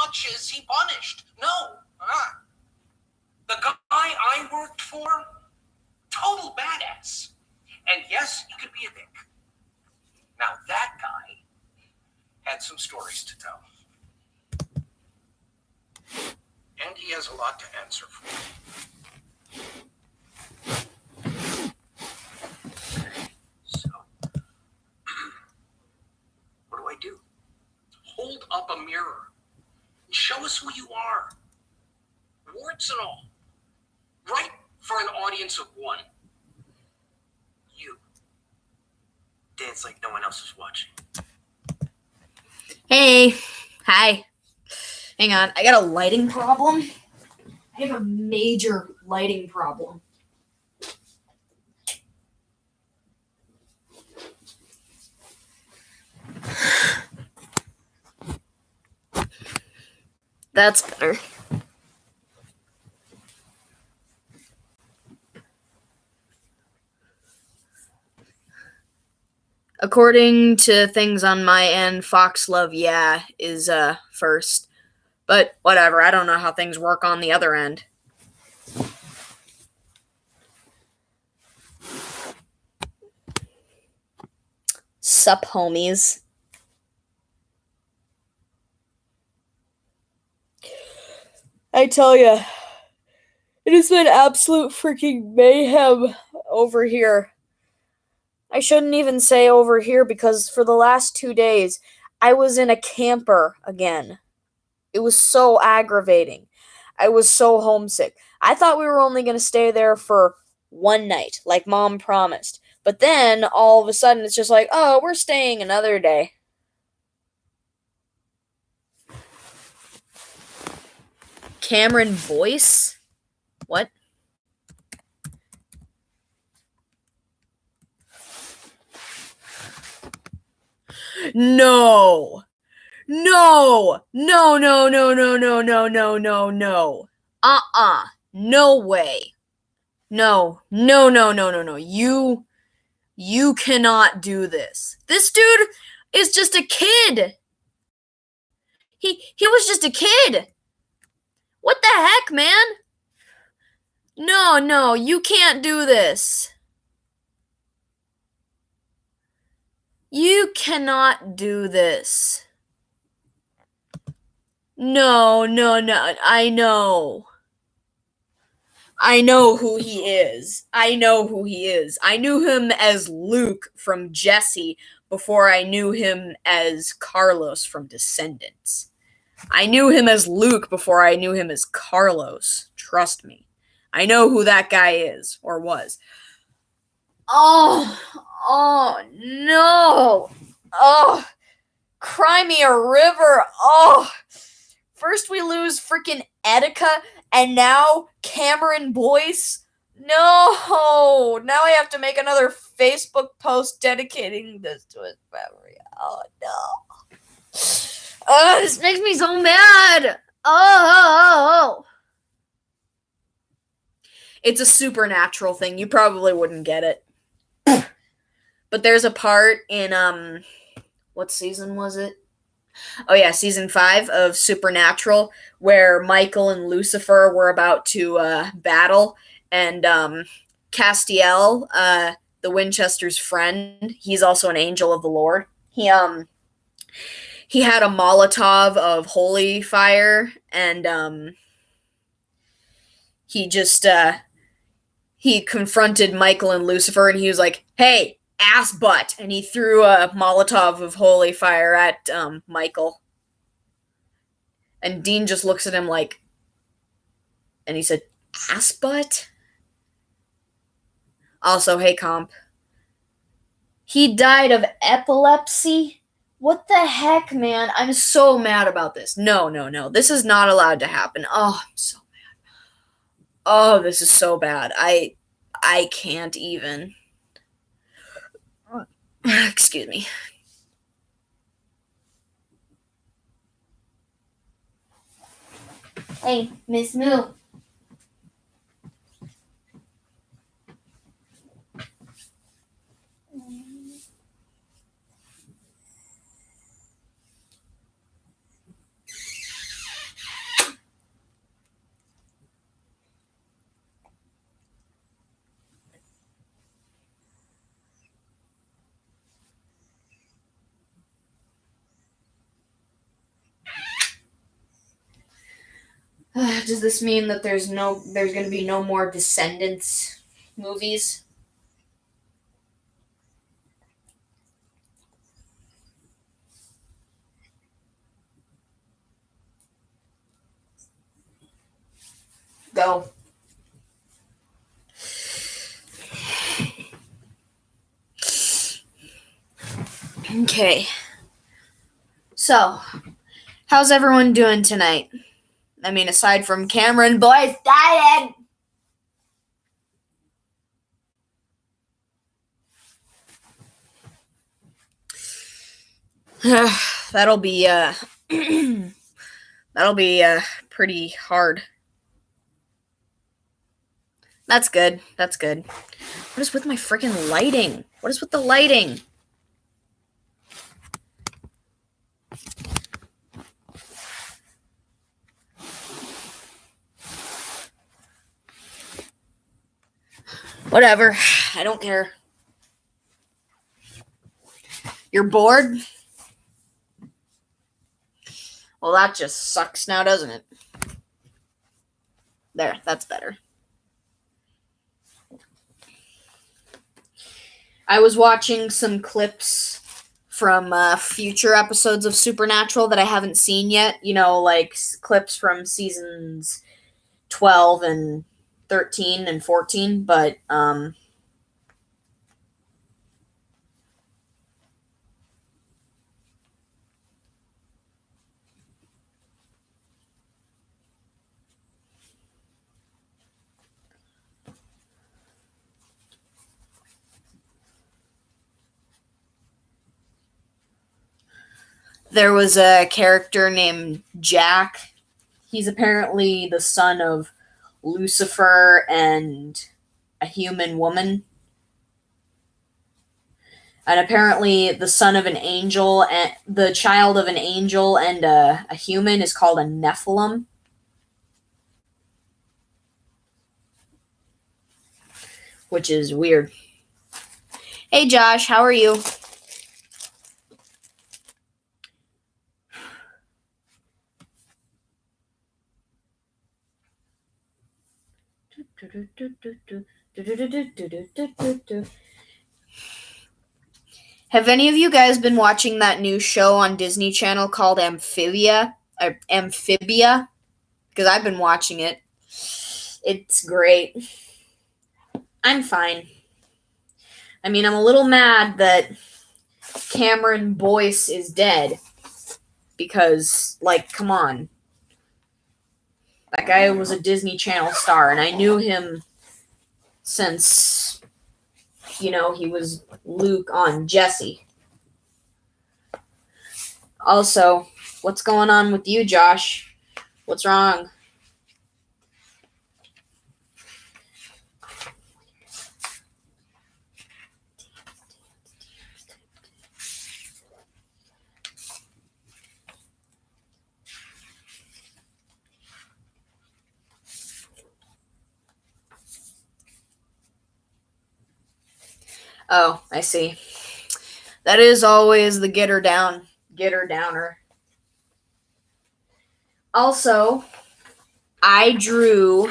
watches, he punished. No. The guy I worked for, total badass. And yes, he could be a dick. Now that guy had some stories to tell. And he has a lot to answer for. So, what do I do? Hold up a mirror and show us who you are. Warts and all. Right for an audience of one. You. Dance like no one else is watching. Hey. Hi. Hang on. I got a lighting problem. I have a major lighting problem. That's better. According to things on my end, Fox Love Yeah is first. But whatever, I don't know how things work on the other end. Sup, homies. I tell ya, it has been absolute freaking mayhem over here. I shouldn't even say over here because for the last 2 days, I was in a camper again. It was so aggravating. I was so homesick. I thought we were only going to stay there for one night, like Mom promised. But then, all of a sudden, it's just like, oh, we're staying another day. Cameron Boyce? What? No. No. No, no, no, no, no, no, no, no, no. No way. No. No, no, no, no, no. You cannot do this. This dude is just a kid. He was just a kid. What the heck, man? No, you can't do this. You cannot do this. No. I know. I know who he is. I knew him as Luke from Jesse before I knew him as Carlos from Descendants. I knew him as Luke before I knew him as Carlos. Trust me. I know who that guy is, or was. Oh, no. Oh, cry me a river. Oh, first we lose freaking Etika, and now Cameron Boyce. No, now I have to make another Facebook post dedicating this to his memory. Oh, no. Oh, this makes me so mad. Oh. It's a supernatural thing. You probably wouldn't get it. But there's a part in, what season was it? Oh yeah, season 5 of Supernatural, where Michael and Lucifer were about to battle, and Castiel, the Winchester's friend, he's also an angel of the Lord. He had a Molotov of holy fire, and he just he confronted Michael and Lucifer, and he was like, "Hey, Assbutt," and he threw a Molotov of holy fire at Michael. And Dean just looks at him like, and he said, "Assbutt?" Also, hey, comp. He died of epilepsy? What the heck, man? I'm so mad about this. No. This is not allowed to happen. Oh, I'm so mad. Oh, this is so bad. I can't even. Excuse me. Hey, Miss Moo. Does this mean that there's going to be no more Descendants movies? Go. Okay. So, how's everyone doing tonight? I mean, aside from Cameron Boyce dying. That'll be that'll be pretty hard. That's good. That's good. What is with my freaking lighting? What is with the lighting? Whatever. I don't care. You're bored? Well, that just sucks now, doesn't it? There, that's better. I was watching some clips from future episodes of Supernatural that I haven't seen yet. You know, like clips from seasons 12 and 13 and 14, but there was a character named Jack. He's apparently the son of Lucifer and a human woman. And apparently the son of an angel and the child of an angel and a human is called a Nephilim. Which is weird. Hey Josh, how are you? Have any of you guys been watching that new show on Disney Channel called Amphibia? Because I've been watching it. It's great. I'm fine. I mean, I'm a little mad that Cameron Boyce is dead. Because, like, come on. That guy was a Disney Channel star, and I knew him since, you know, he was Luke on Jesse. Also, what's going on with you, Josh? What's wrong? Oh, I see. That is always the getter downer. Also, I drew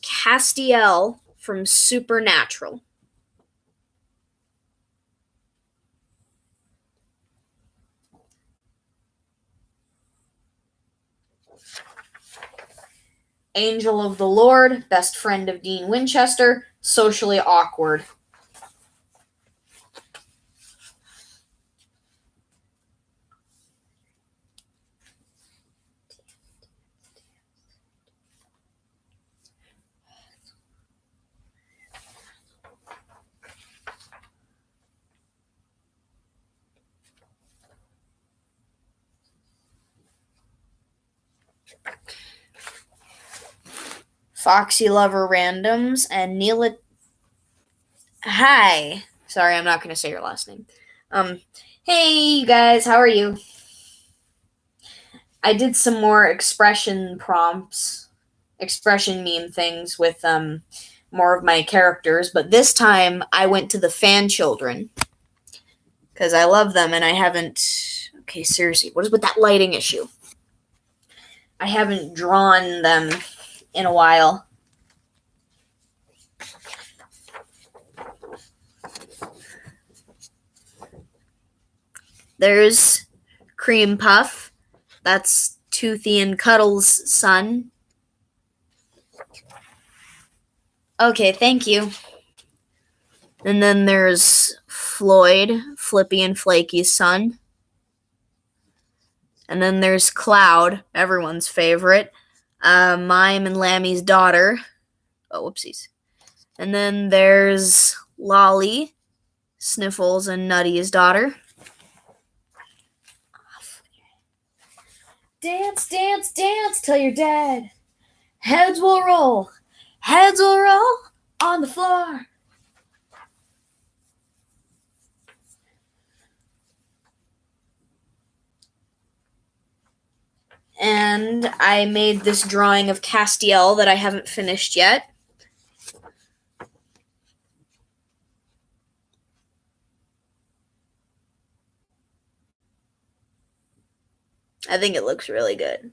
Castiel from Supernatural. Angel of the Lord, best friend of Dean Winchester, socially awkward. Foxy Lover Randoms and Neela. Hi. Sorry, I'm not going to say your last name. Hey, you guys, how are you? I did some more expression prompts, expression meme things with more of my characters, but this time I went to the fan children because I love them and I haven't. Okay, seriously, what is with that lighting issue? I haven't drawn them in a while. There's Cream Puff. That's Toothy and Cuddles' son. Okay, thank you. And then there's Floyd, Flippy and Flaky's son. And then there's Cloud, everyone's favorite, Mime and Lammy's daughter. Oh, whoopsies. And then there's Lolly, Sniffles and Nutty's daughter. Dance, dance, dance till you're dead. Heads will roll on the floor. And I made this drawing of Castiel that I haven't finished yet. I think it looks really good.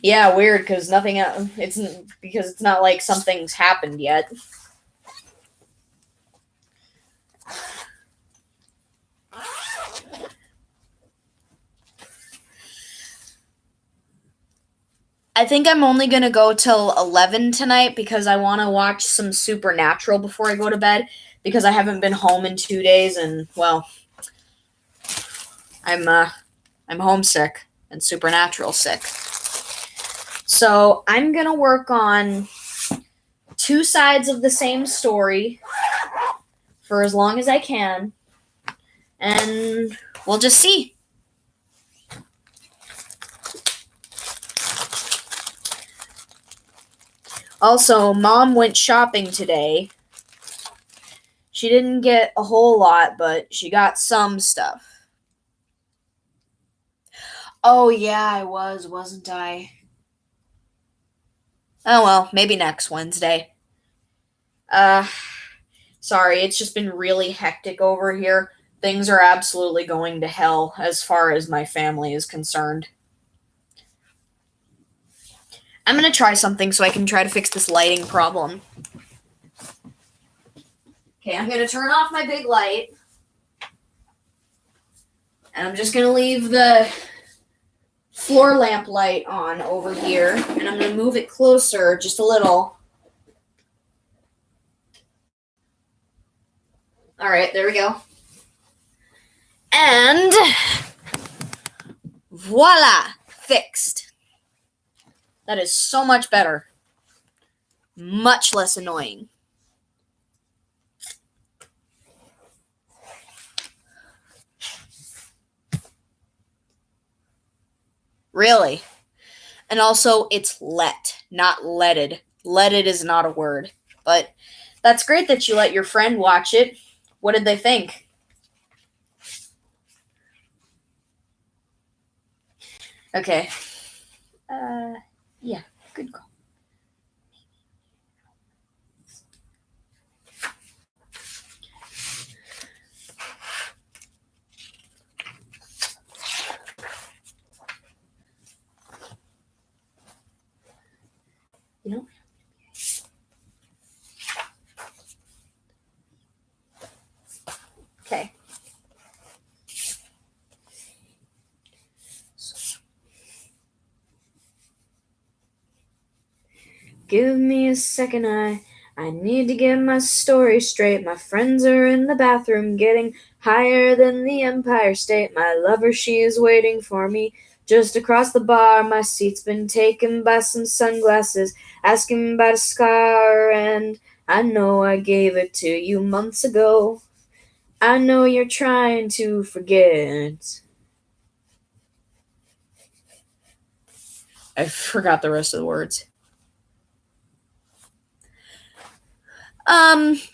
Yeah, weird because nothing else. It's not like something's happened yet. I think I'm only going to go till 11 tonight because I want to watch some Supernatural before I go to bed because I haven't been home in 2 days and, well, I'm homesick and Supernatural sick. So I'm going to work on 2 sides of the same story for as long as I can, and we'll just see. Also, Mom went shopping today. She didn't get a whole lot, but she got some stuff. Oh, yeah, I wasn't I? Oh, well, maybe next Wednesday. Sorry, it's just been really hectic over here. Things are absolutely going to hell as far as my family is concerned. I'm going to try something so I can try to fix this lighting problem. Okay, I'm going to turn off my big light. And I'm just going to leave the floor lamp light on over here. And I'm going to move it closer just a little. All right, there we go. And voila, fixed. That is so much better. Much less annoying. Really. And also, it's let, not leaded. Leaded is not a word. But that's great that you let your friend watch it. What did they think? Okay. Yeah, good call. You know? Okay. Give me a second, I need to get my story straight. My friends are in the bathroom getting higher than the Empire State. My lover, she is waiting for me just across the bar. My seat's been taken by some sunglasses, asking about a scar, and I know I gave it to you months ago. I know you're trying to forget. I forgot the rest of the words.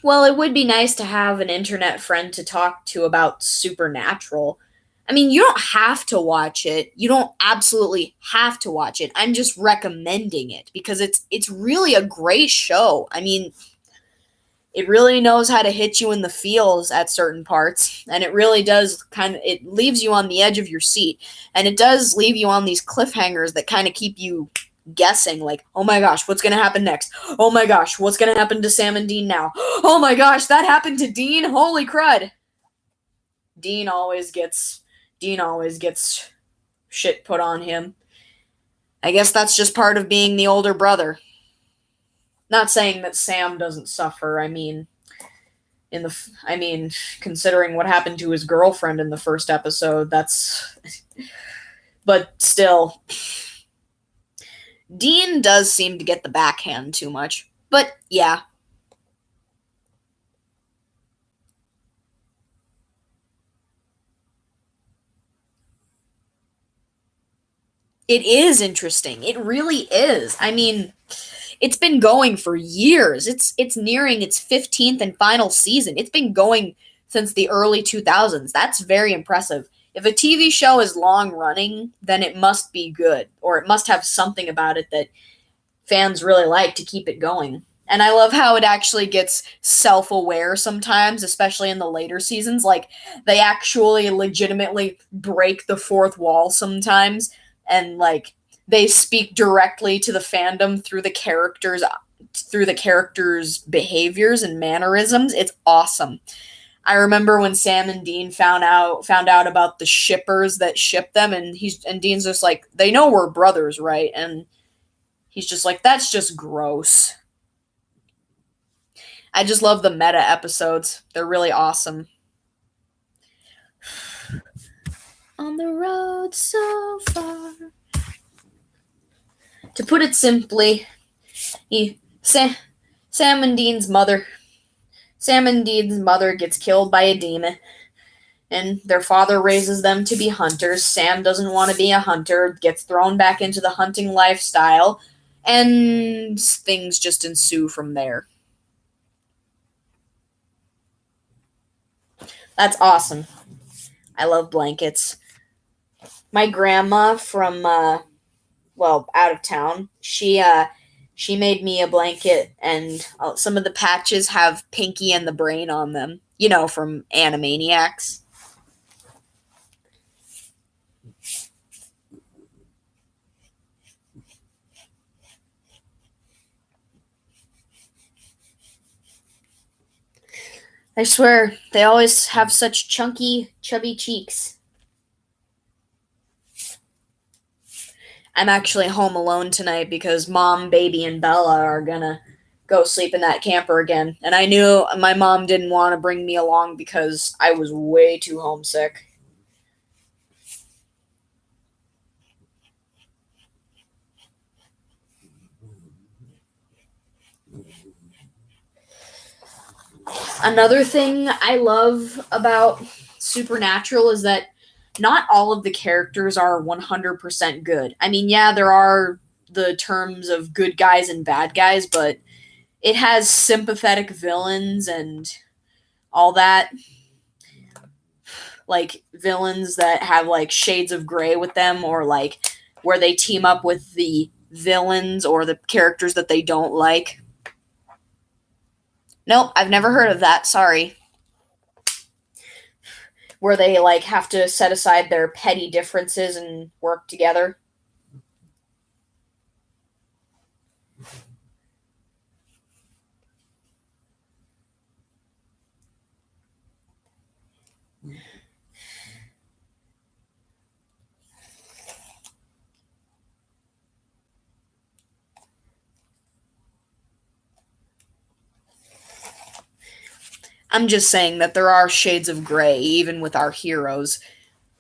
Well, it would be nice to have an internet friend to talk to about Supernatural. I mean, you don't have to watch it. You don't absolutely have to watch it. I'm just recommending it because it's really a great show. I mean, it really knows how to hit you in the feels at certain parts, and it really does it leaves you on the edge of your seat, and it does leave you on these cliffhangers that kind of keep you guessing, like, oh my gosh, what's gonna happen next? Oh my gosh, what's gonna happen to Sam and Dean now? Oh my gosh, that happened to Dean? Holy crud. Dean always gets shit put on him. I guess that's just part of being the older brother. Not saying that Sam doesn't suffer. I mean, considering what happened to his girlfriend in the first episode, that's but still, Dean does seem to get the backhand too much. But yeah. It is interesting. It really is. I mean, it's been going for years. It's nearing its 15th and final season. It's been going since the early 2000s. That's very impressive. If a TV show is long running, then it must be good, or it must have something about it that fans really like to keep it going. And I love how it actually gets self-aware sometimes, especially in the later seasons. Like, they actually legitimately break the fourth wall sometimes, and like they speak directly to the fandom through the characters' behaviors and mannerisms. It's awesome. I remember when Sam and Dean found out about the shippers that ship them, and Dean's just like, they know we're brothers, right? And he's just like, that's just gross. I just love the meta episodes. They're really awesome. On the road so far. To put it simply, Sam and Dean's mother gets killed by a demon, and their father raises them to be hunters. Sam doesn't want to be a hunter, gets thrown back into the hunting lifestyle, and things just ensue from there. That's awesome. I love blankets. My grandma from out of town, she made me a blanket, and some of the patches have Pinky and the Brain on them, from Animaniacs. I swear, they always have such chunky, chubby cheeks. I'm actually home alone tonight because Mom, Baby, and Bella are gonna go sleep in that camper again. And I knew my mom didn't want to bring me along because I was way too homesick. Another thing I love about Supernatural is that not all of the characters are 100% good. I mean, yeah, there are the terms of good guys and bad guys, but it has sympathetic villains and all that. Like, villains that have, like, shades of gray with them, or, like, where they team up with the villains or the characters that they don't like. Nope, I've never heard of that, sorry. Where they, like, have to set aside their petty differences and work together. I'm just saying that there are shades of gray, even with our heroes.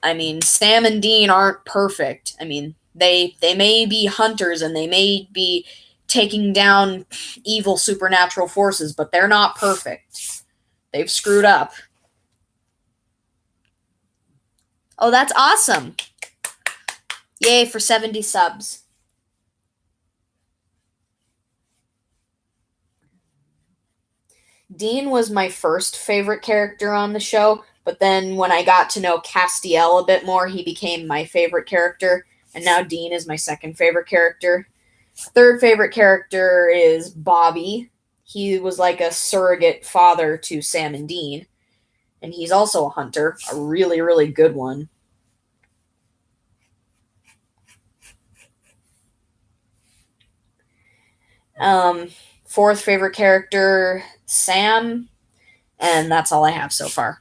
I mean, Sam and Dean aren't perfect. I mean, they may be hunters and they may be taking down evil supernatural forces, but they're not perfect. They've screwed up. Oh, that's awesome. Yay for 70 subs. Dean was my first favorite character on the show, but then when I got to know Castiel a bit more, he became my favorite character, and now Dean is my second favorite character. Third favorite character is Bobby. He was like a surrogate father to Sam and Dean, and he's also a hunter, a really, really good one. Um, Fourth favorite character, Sam, and that's all I have so far.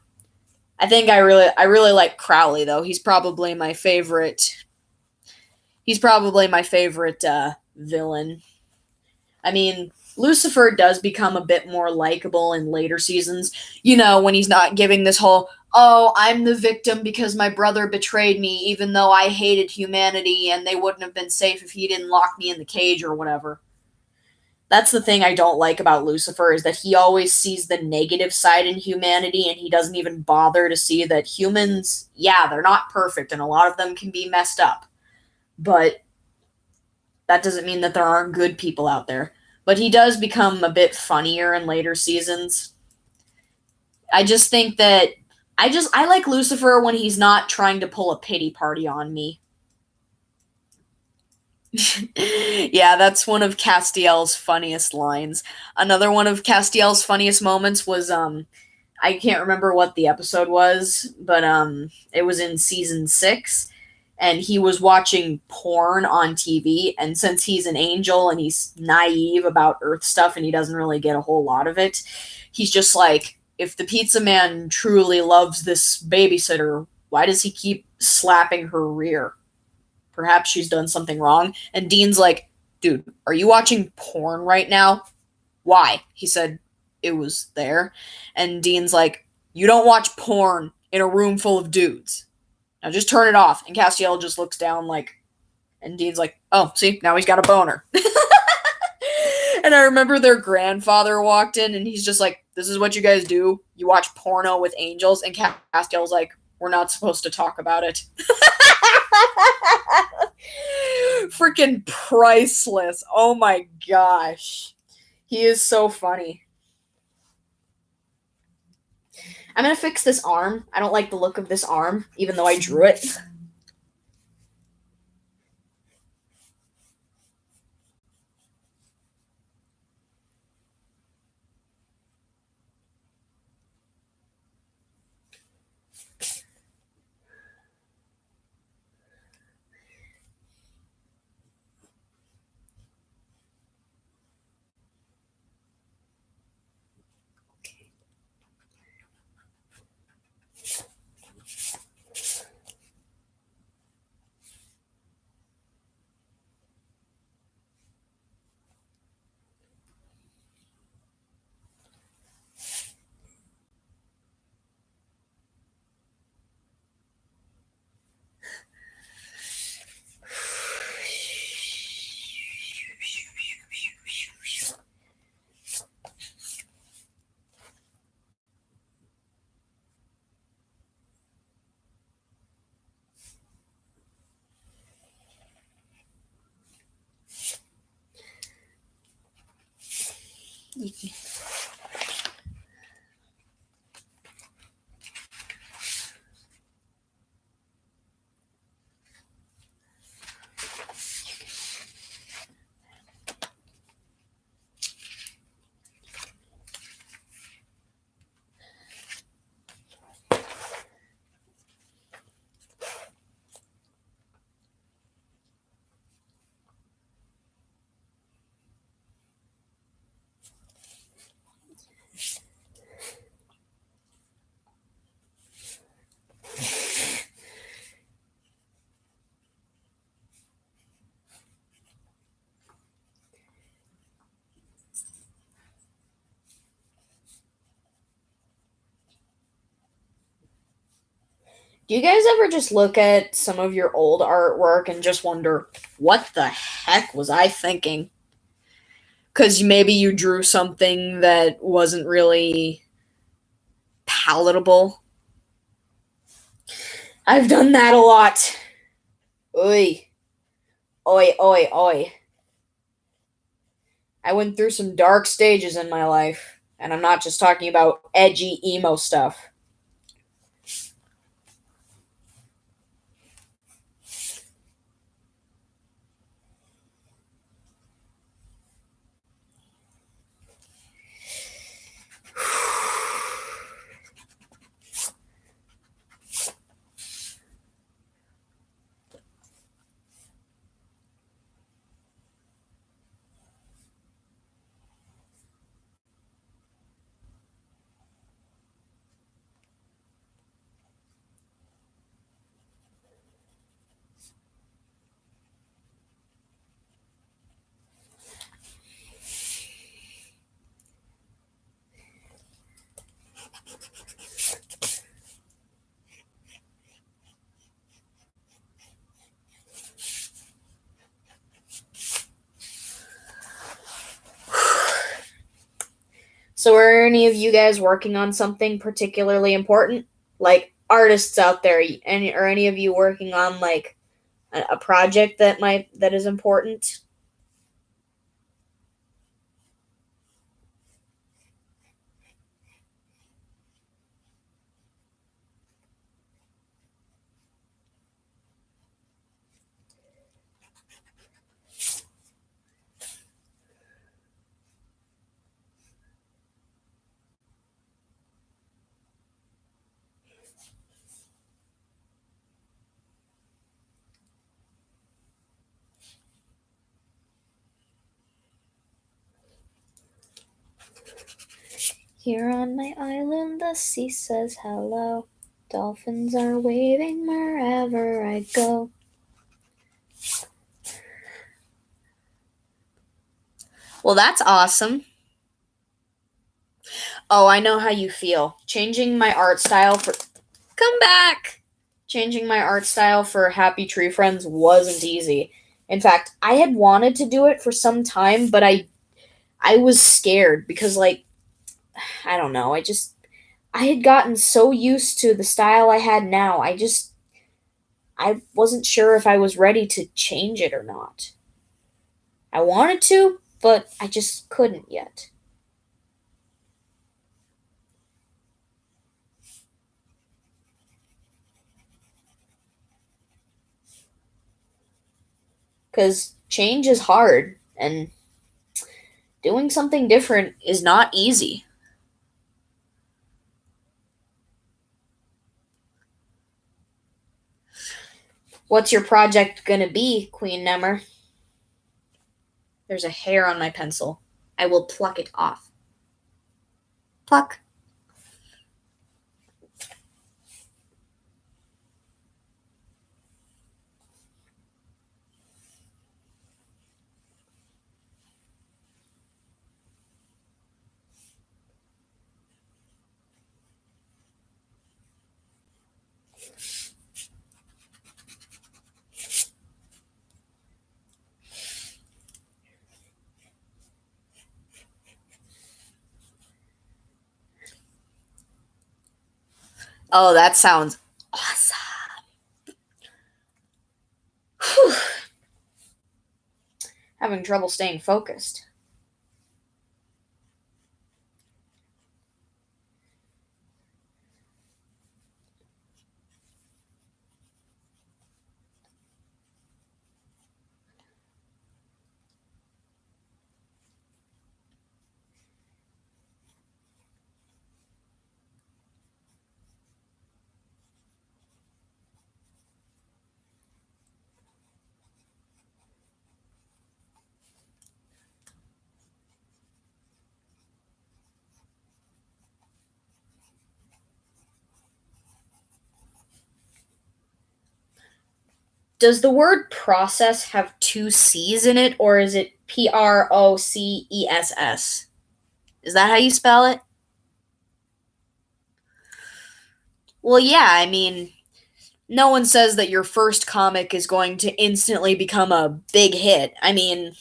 I think I really like Crowley though. He's probably my favorite. He's probably my favorite villain. I mean, Lucifer does become a bit more likable in later seasons. You know, when he's not giving this whole, oh, I'm the victim because my brother betrayed me, even though I hated humanity and they wouldn't have been safe if he didn't lock me in the cage or whatever. That's the thing I don't like about Lucifer is that he always sees the negative side in humanity and he doesn't even bother to see that humans, yeah, they're not perfect and a lot of them can be messed up. But that doesn't mean that there aren't good people out there. But he does become a bit funnier in later seasons. I just think that I like Lucifer when he's not trying to pull a pity party on me. Yeah, that's one of Castiel's funniest lines. Another one of Castiel's funniest moments was I can't remember what the episode was, but it was in season 6 and he was watching porn on TV, and since he's an angel and he's naive about earth stuff and he doesn't really get a whole lot of it, he's just like, if the pizza man truly loves this babysitter, why does he keep slapping her rear? Perhaps she's done something wrong. And Dean's like, dude, are you watching porn right now? Why? He said, it was there. And Dean's like, you don't watch porn in a room full of dudes. Now just turn it off. And Castiel just looks down like, and Dean's like, oh, see, now he's got a boner. And I remember their grandfather walked in and he's just like, this is what you guys do? You watch porno with angels? And Castiel's like, we're not supposed to talk about it. Freaking priceless. Oh my gosh. He is so funny. I'm gonna fix this arm. I don't like the look of this arm, even though I drew it. Do you guys ever just look at some of your old artwork and just wonder, what the heck was I thinking? Because maybe you drew something that wasn't really palatable. I've done that a lot. Oi. Oi, oi, oi. I went through some dark stages in my life, and I'm not just talking about edgy emo stuff. So are any of you guys working on something particularly important? Like artists out there, any are any of you working on like a project that is important? Here on my island, the sea says hello. Dolphins are waving wherever I go. Well, that's awesome. Oh, I know how you feel. Changing my art style for. Come back! Changing my art style for Happy Tree Friends wasn't easy. In fact, I had wanted to do it for some time, but I was scared because like I don't know, I had gotten so used to the style I had now. I wasn't sure if I was ready to change it or not. I wanted to, but I just couldn't yet. Cuz change is hard and doing something different is not easy. What's your project gonna be, Queen Nemmer? There's a hair on my pencil. I will pluck it off. Pluck. Oh, that sounds awesome. Whew. Having trouble staying focused. Does the word process have two C's in it, or is it Process? Is that how you spell it? Well, yeah, I mean, no one says that your first comic is going to instantly become a big hit. I mean,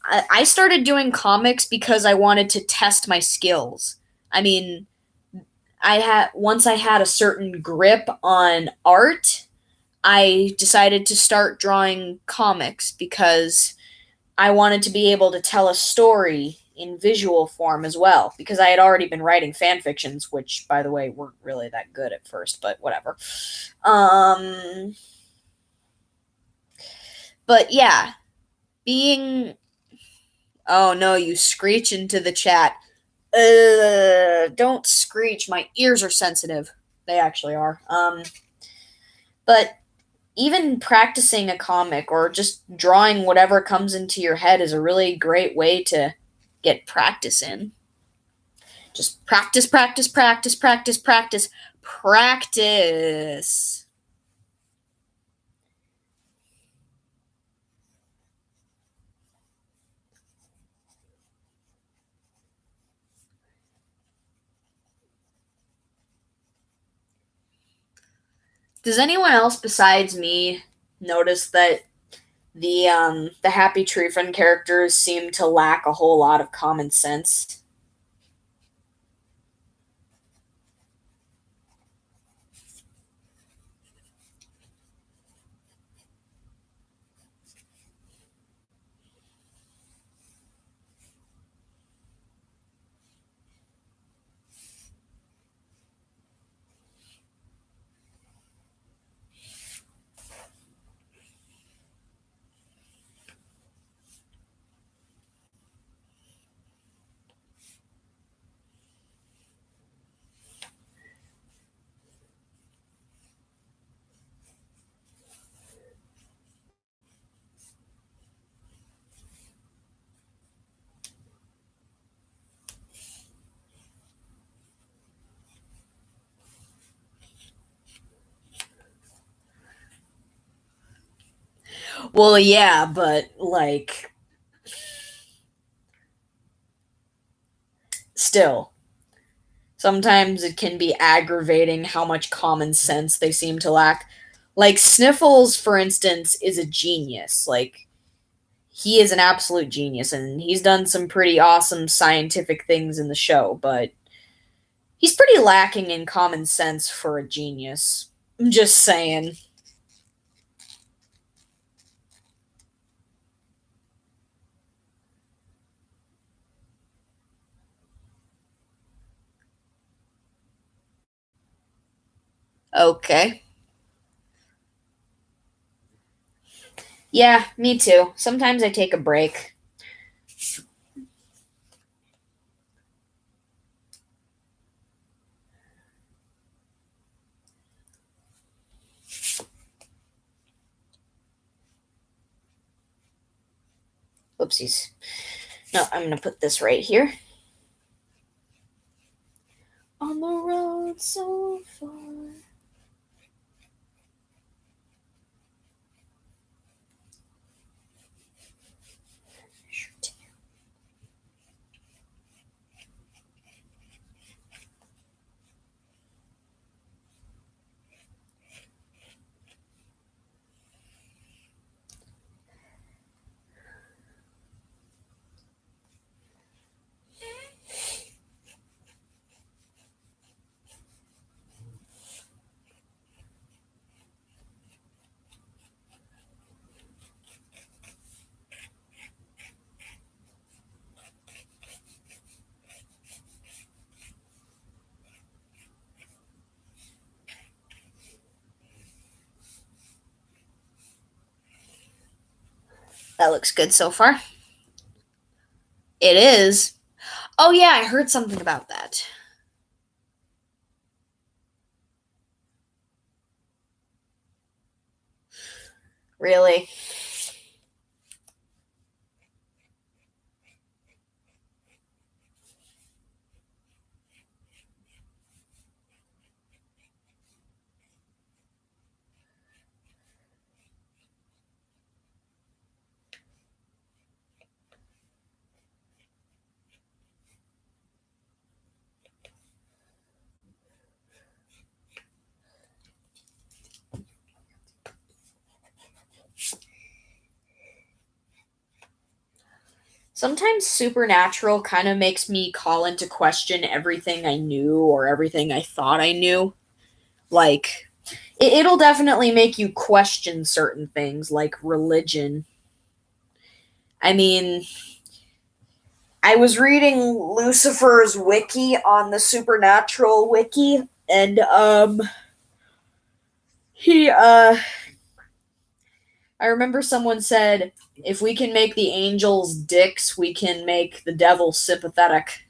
I started doing comics because I wanted to test my skills. I mean, I had once I had a certain grip on art, I decided to start drawing comics because I wanted to be able to tell a story in visual form as well because I had already been writing fan fictions, which by the way weren't really that good at first, but whatever. Um but yeah, being oh no, you screech into the chat. Don't screech. My ears are sensitive. They actually are. But even practicing a comic or just drawing whatever comes into your head is a really great way to get practice in. Just practice, practice, practice, practice, practice, practice. Does anyone else besides me notice that the Happy Tree Friend characters seem to lack a whole lot of common sense? Well, yeah, but like still, sometimes it can be aggravating how much common sense they seem to lack. Like Sniffles, for instance, is a genius. Like he is an absolute genius, and he's done some pretty awesome scientific things in the show, but he's pretty lacking in common sense for a genius. I'm just saying. Okay. Yeah, me too. Sometimes I take a break. Oopsies. No, I'm gonna put this right here. On the road so far. That looks good so far. It is. Oh yeah, I heard something about that. Really? Sometimes Supernatural kind of makes me call into question everything I knew or everything I thought I knew. Like, it'll definitely make you question certain things, like religion. I mean, I was reading Lucifer's wiki on the Supernatural wiki, and he I remember someone said, if we can make the angels dicks, we can make the devil sympathetic.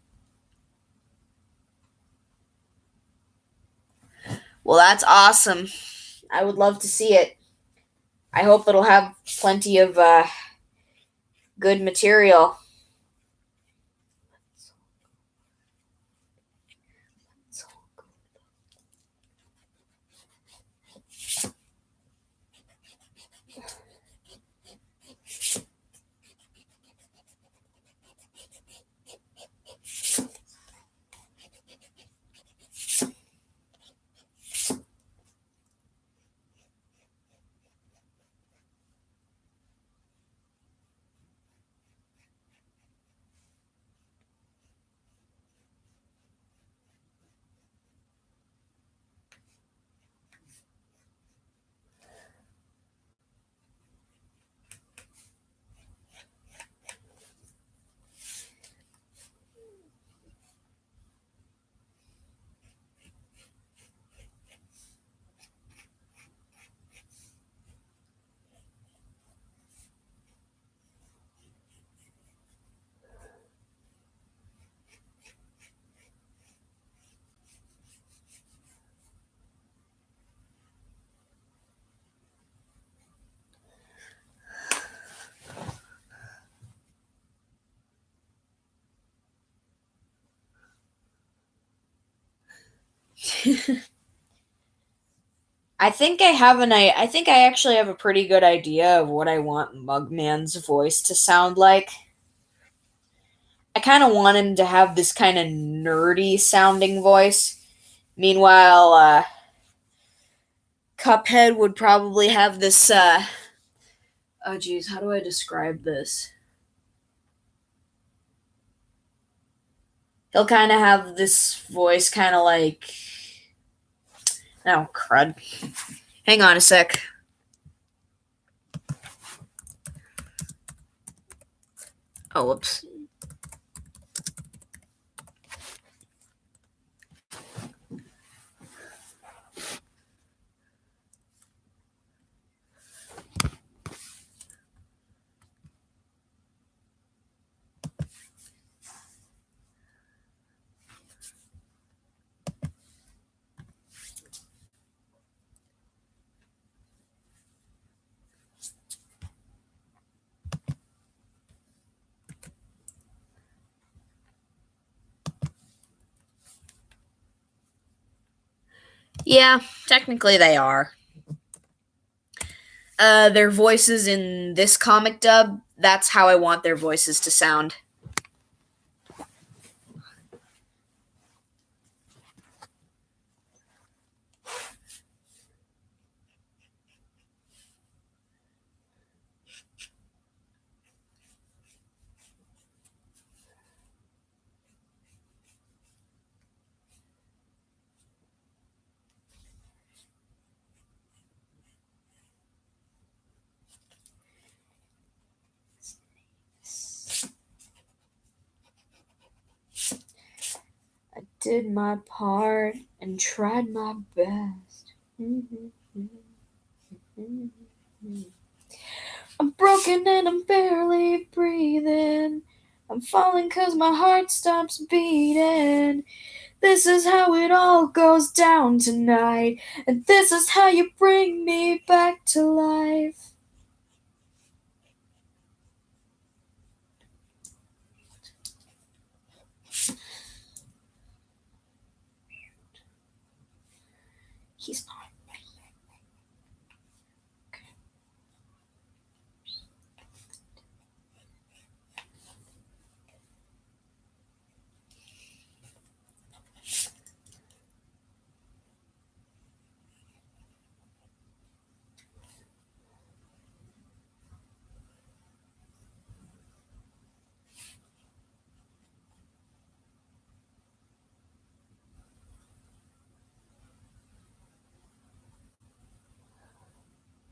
Well, that's awesome. I would love to see it. I hope it'll have plenty of good material. I think I actually have a pretty good idea of what I want Mugman's voice to sound like. I kind of want him to have this kind of nerdy sounding voice. Meanwhile, Cuphead would probably have this oh geez, how do I describe this? He'll kind of have this voice kind of like, oh crud. Hang on a sec. Oh, whoops. Yeah, technically they are. Their voices in this comic dub, that's how I want their voices to sound. I did my part and tried my best. I'm broken and I'm barely breathing. I'm falling 'cause my heart stops beating. This is how it all goes down tonight. And this is how you bring me back to life. He's not.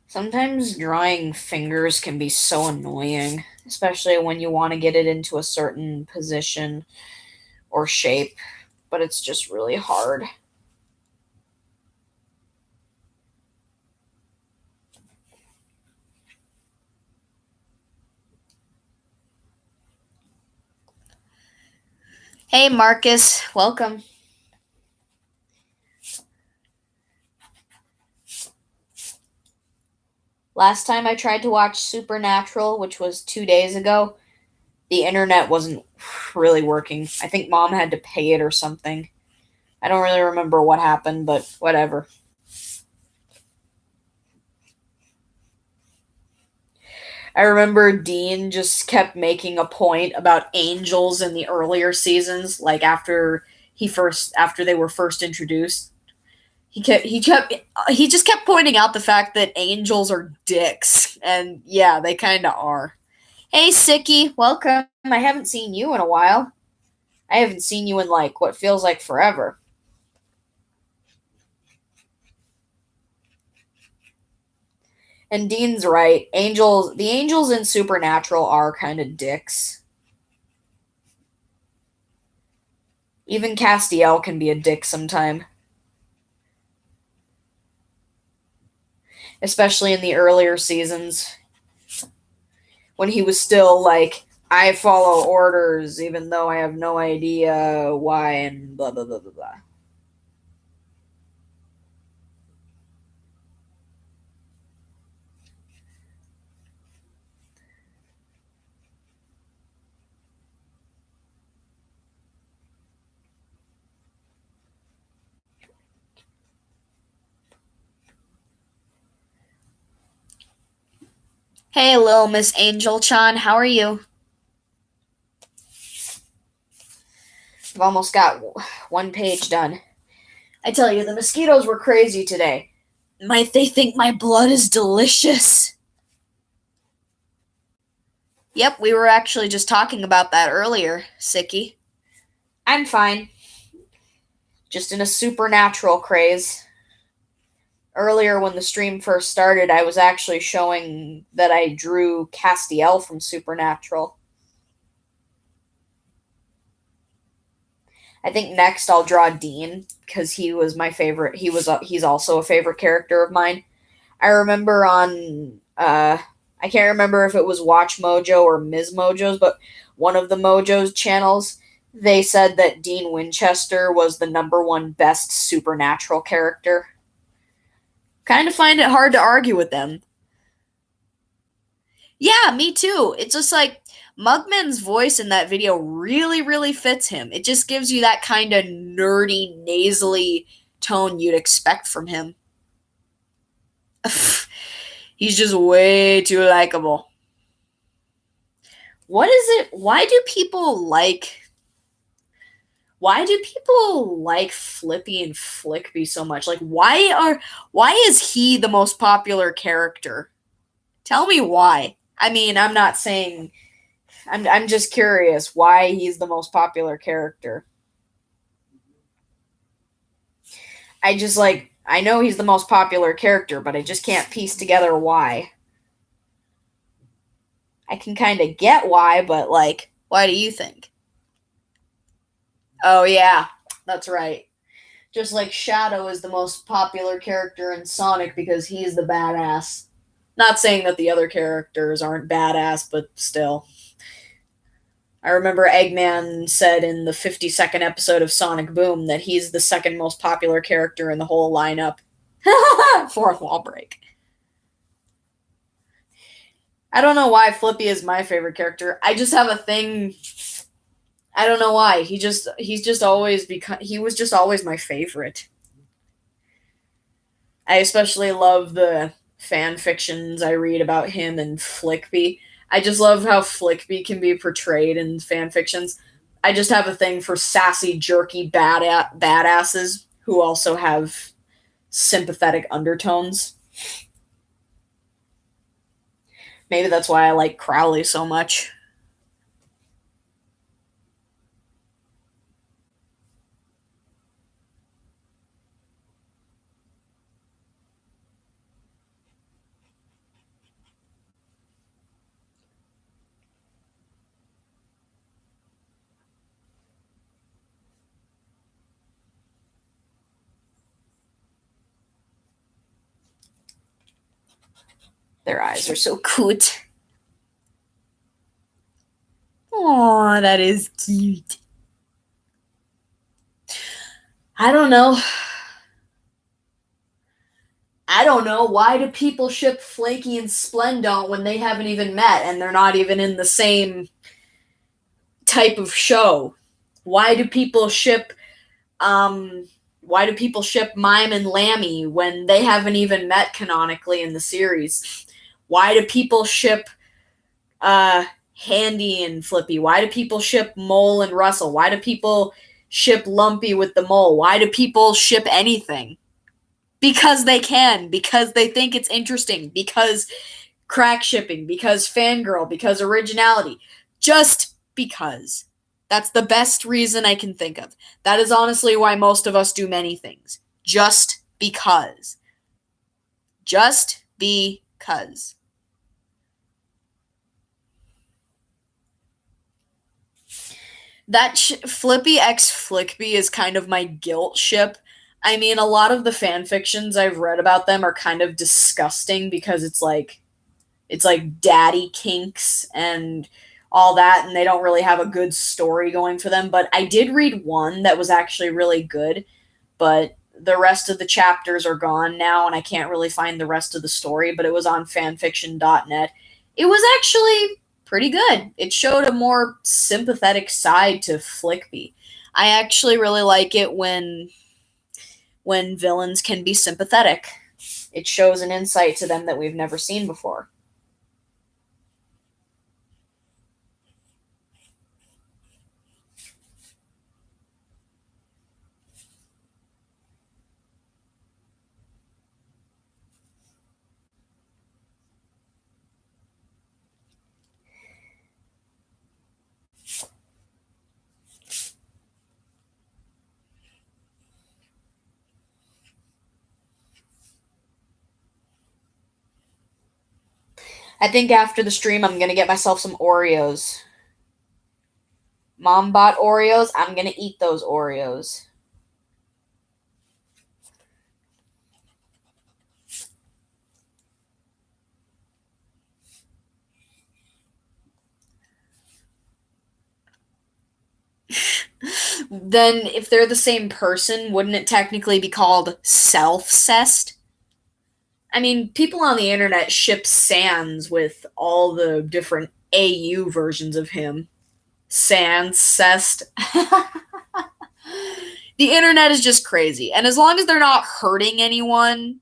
Sometimes drawing fingers can be so annoying, especially when you want to get it into a certain position or shape, but it's just really hard. Hey, Marcus, welcome. Last time I tried to watch Supernatural, which was 2 days ago, the internet wasn't really working. I think mom had to pay it or something. I don't really remember what happened, but whatever. I remember Dean just kept making a point about angels in the earlier seasons, like after they were first introduced. He just kept pointing out the fact that angels are dicks, and yeah, they kind of are. Hey, Sicky, welcome. I haven't seen you in a while. I haven't seen you in like what feels like forever. And Dean's right. The angels in Supernatural are kind of dicks. Even Castiel can be a dick sometime. Especially in the earlier seasons. When he was still like, I follow orders even though I have no idea why and blah blah blah blah blah. Hey, little Miss Angel-chan, how are you? I've almost got one page done. I tell you, the mosquitoes were crazy today. Might they think my blood is delicious? Yep, we were actually just talking about that earlier, Sicky. I'm fine. Just in a supernatural craze. Earlier, when the stream first started, I was actually showing that I drew Castiel from Supernatural. I think next I'll draw Dean because he was my favorite. He's also a favorite character of mine. I remember on I can't remember if it was Watch Mojo or Ms. Mojo's, but one of the Mojo's channels, they said that Dean Winchester was the #1 best supernatural character. Kind of find it hard to argue with them. Yeah, me too. It's just like Mugman's voice in that video really, really fits him. It just gives you that kind of nerdy, nasally tone you'd expect from him. He's just way too likable. What is it? Why do people like Flippy and Flickby so much? Like why is he the most popular character? Tell me why. I mean, I'm not saying I'm just curious why he's the most popular character. I know he's the most popular character, but I just can't piece together why. I can kind of get why, but why do you think? Oh yeah, that's right. Just like Shadow is the most popular character in Sonic because he's the badass. Not saying that the other characters aren't badass, but still. I remember Eggman said in the 52nd episode of Sonic Boom that he's the second most popular character in the whole lineup. Fourth wall break. I don't know why Flippy is my favorite character. I just have a thing. I don't know why. He was just always my favorite. I especially love the fan fictions I read about him and Flickby. I just love how Flickby can be portrayed in fan fictions. I just have a thing for sassy, jerky badasses who also have sympathetic undertones. Maybe that's why I like Crowley so much. Their eyes are so cute. Aw, that is cute. I don't know. Why do people ship Flaky and Splendont when they haven't even met and they're not even in the same type of show? Why do people ship Mime and Lammy when they haven't even met canonically in the series? Why do people ship Handy and Flippy? Why do people ship Mole and Russell? Why do people ship Lumpy with the Mole? Why do people ship anything? Because they can, because they think it's interesting, because crack shipping, because fangirl, because originality. Just because. That's the best reason I can think of. That is honestly why most of us do many things. Just because. Just because. That Flippy x Flickby is kind of my guilt ship. I mean, a lot of the fan fictions I've read about them are kind of disgusting because it's like daddy kinks and all that, and they don't really have a good story going for them. But I did read one that was actually really good, but the rest of the chapters are gone now, and I can't really find the rest of the story, but it was on fanfiction.net. It was actually pretty good. It showed a more sympathetic side to Flickby. I actually really like it when villains can be sympathetic. It shows an insight to them that we've never seen before. I think after the stream, I'm gonna get myself some Oreos. Mom bought Oreos. I'm gonna eat those Oreos. Then, if they're the same person, wouldn't it technically be called self-cessed? I mean, people on the internet ship Sans with all the different AU versions of him. Sans cessed. The internet is just crazy. And as long as they're not hurting anyone,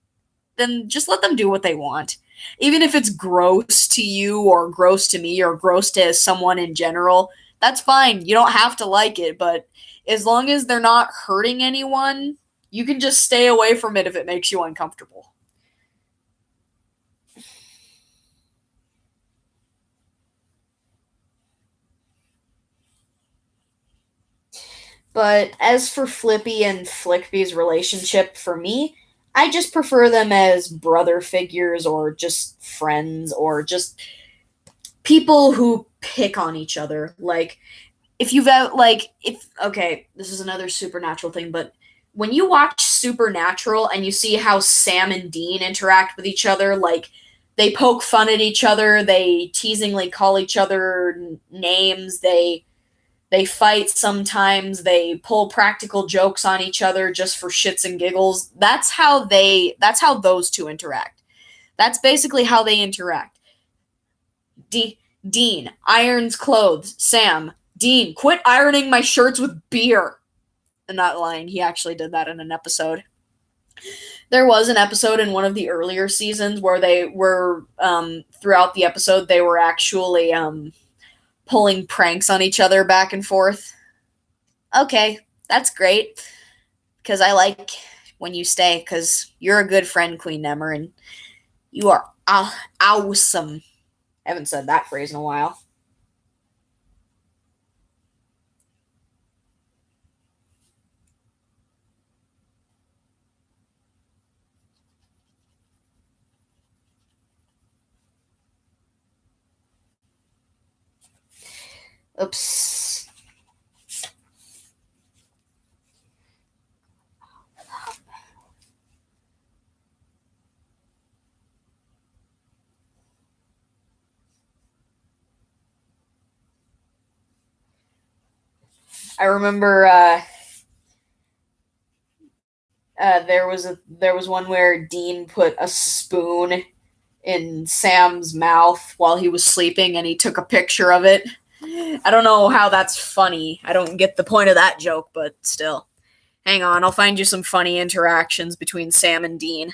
then just let them do what they want. Even if it's gross to you or gross to me or gross to someone in general, that's fine. You don't have to like it, but as long as they're not hurting anyone, you can just stay away from it if it makes you uncomfortable. But as for Flippy and Flickby's relationship, for me, I just prefer them as brother figures or just friends or just people who pick on each other. Like, if you've okay, this is another Supernatural thing, but when you watch Supernatural and you see how Sam and Dean interact with each other, like, they poke fun at each other, they teasingly call each other names, they fight sometimes, they pull practical jokes on each other just for shits and giggles. That's how those two interact. That's basically how they interact. Dean irons clothes. Sam, Dean, quit ironing my shirts with beer. In that line, he actually did that in an episode. There was an episode in one of the earlier seasons where they were, throughout the episode, they were actually, pulling pranks on each other back and forth. Okay, that's great. Because I like when you stay, because you're a good friend, Queen Nemmer, and you are awesome. I haven't said that phrase in a while. Oops. I remember there was one where Dean put a spoon in Sam's mouth while he was sleeping, and he took a picture of it. I don't know how that's funny. I don't get the point of that joke, but still. Hang on, I'll find you some funny interactions between Sam and Dean.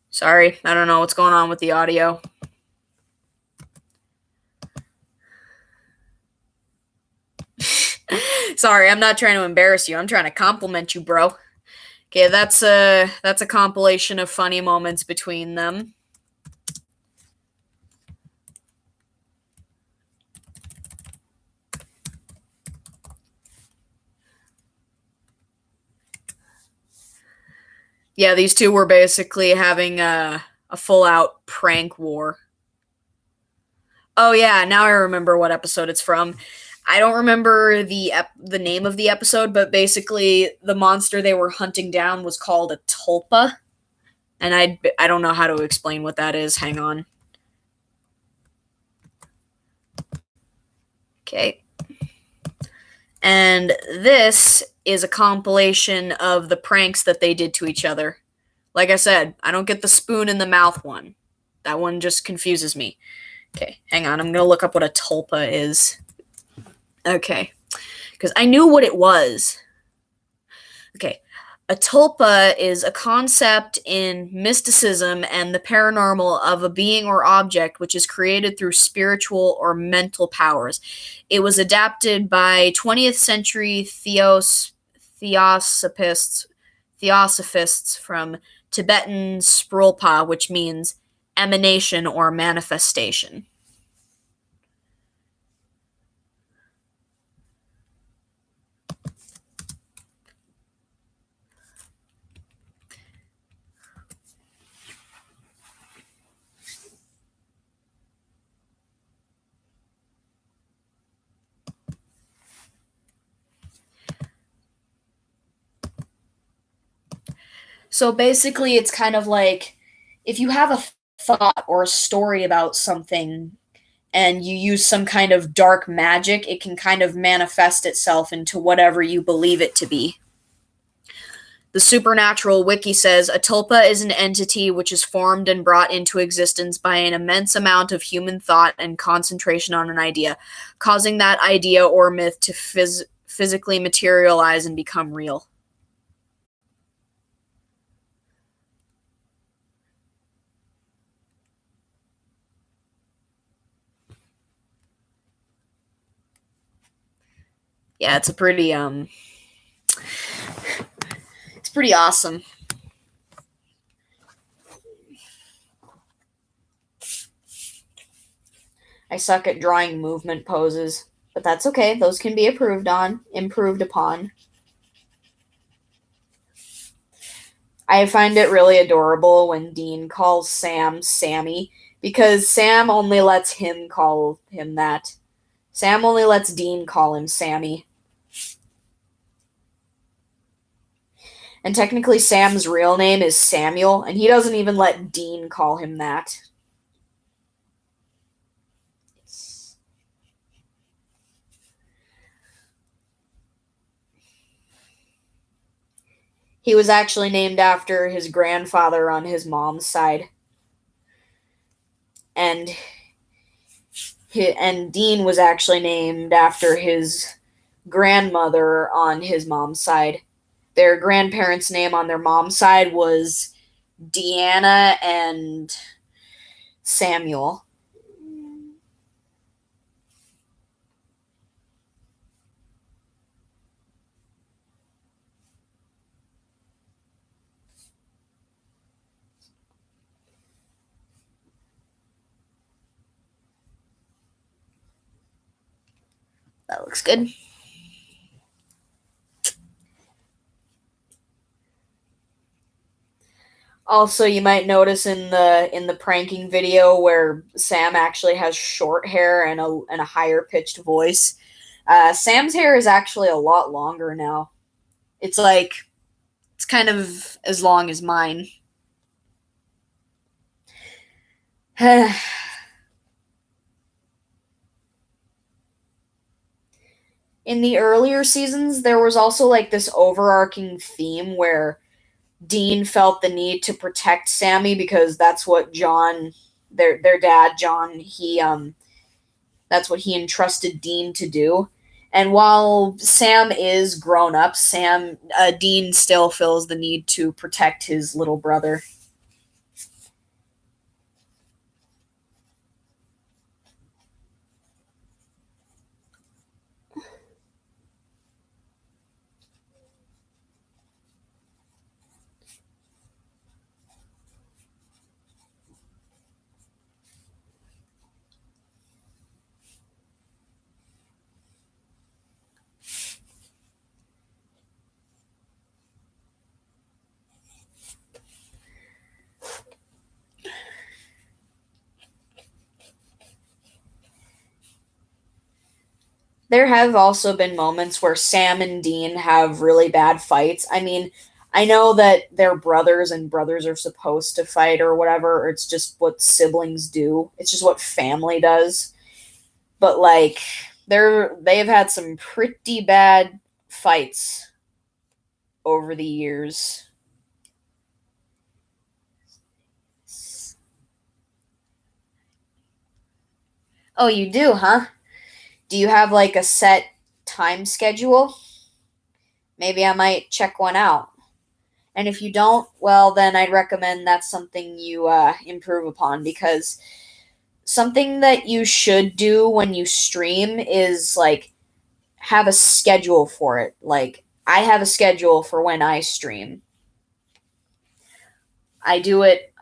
Sorry, I don't know what's going on with the audio. Sorry, I'm not trying to embarrass you. I'm trying to compliment you, bro. Okay, that's a compilation of funny moments between them. Yeah, these two were basically having a full-out prank war. Oh yeah, now I remember what episode it's from. I don't remember the name of the episode, but basically the monster they were hunting down was called a tulpa, and I don't know how to explain what that is. Hang on. Okay. And this is a compilation of the pranks that they did to each other. Like I said, I don't get the spoon in the mouth one. That one just confuses me. Okay, hang on. I'm going to look up what a tulpa is. Okay, because I knew what it was. Okay, a tulpa is a concept in mysticism and the paranormal of a being or object which is created through spiritual or mental powers. It was adapted by 20th century theosophists from Tibetan Sprulpa, which means emanation or manifestation. So basically, it's kind of like if you have a thought or a story about something and you use some kind of dark magic, it can kind of manifest itself into whatever you believe it to be. The Supernatural Wiki says a tulpa is an entity which is formed and brought into existence by an immense amount of human thought and concentration on an idea, causing that idea or myth to physically materialize and become real. Yeah, it's pretty awesome. I suck at drawing movement poses, but that's okay. Those can be improved upon. I find it really adorable when Dean calls Sam Sammy, because Sam only lets him call him that. Sam only lets Dean call him Sammy. And technically Sam's real name is Samuel, and he doesn't even let Dean call him that. He was actually named after his grandfather on his mom's side. And Dean was actually named after his grandmother on his mom's side. Their grandparents' name on their mom's side was Deanna and Samuel. That looks good. Also, you might notice in the pranking video where Sam actually has short hair and a higher pitched voice. Sam's hair is actually a lot longer now. It's kind of as long as mine. In the earlier seasons, there was also like this overarching theme where Dean felt the need to protect Sammy because that's what John, their dad John, that's what he entrusted Dean to do. And while Sam is grown up, Dean still feels the need to protect his little brother. There have also been moments where Sam and Dean have really bad fights. I mean, I know that they're brothers and brothers are supposed to fight or whatever, or it's just what siblings do. It's just what family does. But like they've had some pretty bad fights over the years. Oh, you do, huh? Do you have like a set time schedule? Maybe I might check one out. And if you don't, well, then I'd recommend that's something you improve upon, because something that you should do when you stream is like have a schedule for it. Like I have a schedule for when I stream. I do it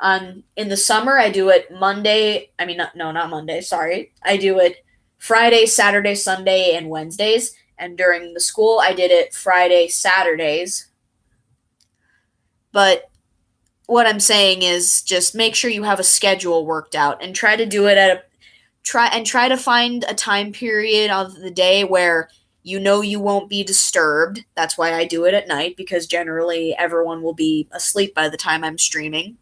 in the summer. I do it Monday. I mean, not Monday. Sorry. I do it Friday, Saturday, Sunday, and Wednesdays. And during the school, I did it Friday, Saturdays. But what I'm saying is just make sure you have a schedule worked out and try to do it try to find a time period of the day where you know you won't be disturbed. That's why I do it at night, because generally everyone will be asleep by the time I'm streaming.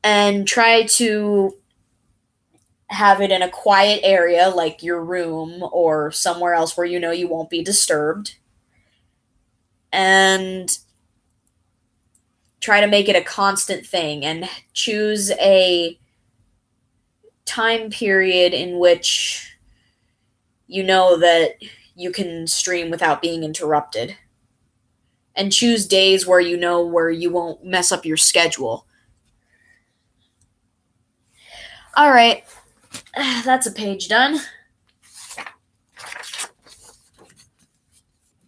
And try to have it in a quiet area like your room or somewhere else where you know you won't be disturbed. And try to make it a constant thing and choose a time period in which you know that you can stream without being interrupted. And choose days where you know where you won't mess up your schedule. All right. That's a page done.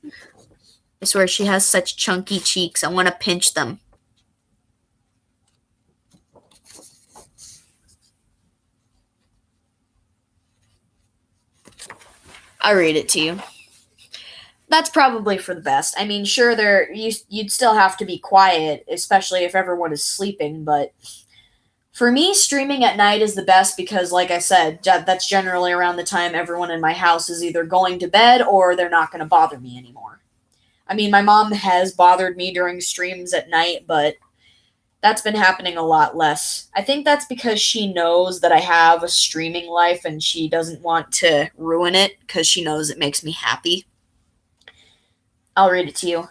I swear she has such chunky cheeks. I want to pinch them. I'll read it to you. That's probably for the best. I mean, sure, you'd still have to be quiet, especially if everyone is sleeping, but for me, streaming at night is the best because, like I said, that's generally around the time everyone in my house is either going to bed or they're not going to bother me anymore. I mean, my mom has bothered me during streams at night, but that's been happening a lot less. I think that's because she knows that I have a streaming life and she doesn't want to ruin it because she knows it makes me happy. I'll read it to you.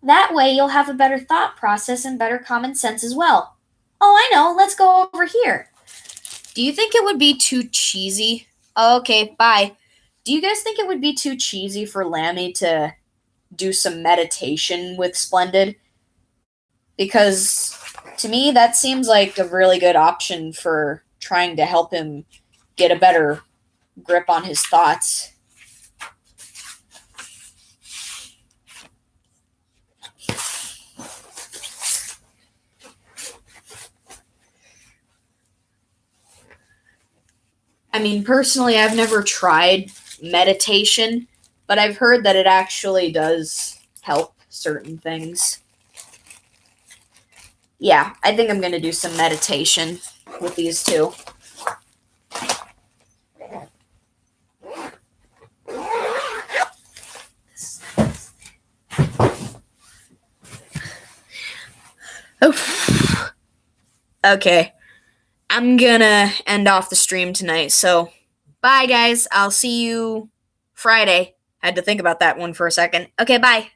That way you'll have a better thought process and better common sense as well. Oh, I know. Let's go over here. Do you think it would be too cheesy? Oh, okay, bye. Do you guys think it would be too cheesy for Lammy to do some meditation with Splendid? Because to me, that seems like a really good option for trying to help him get a better grip on his thoughts. I mean, personally, I've never tried meditation, but I've heard that it actually does help certain things. Yeah, I think I'm going to do some meditation with these two. Oh. Okay. I'm gonna end off the stream tonight, so bye, guys. I'll see you Friday. Had to think about that one for a second. Okay, bye.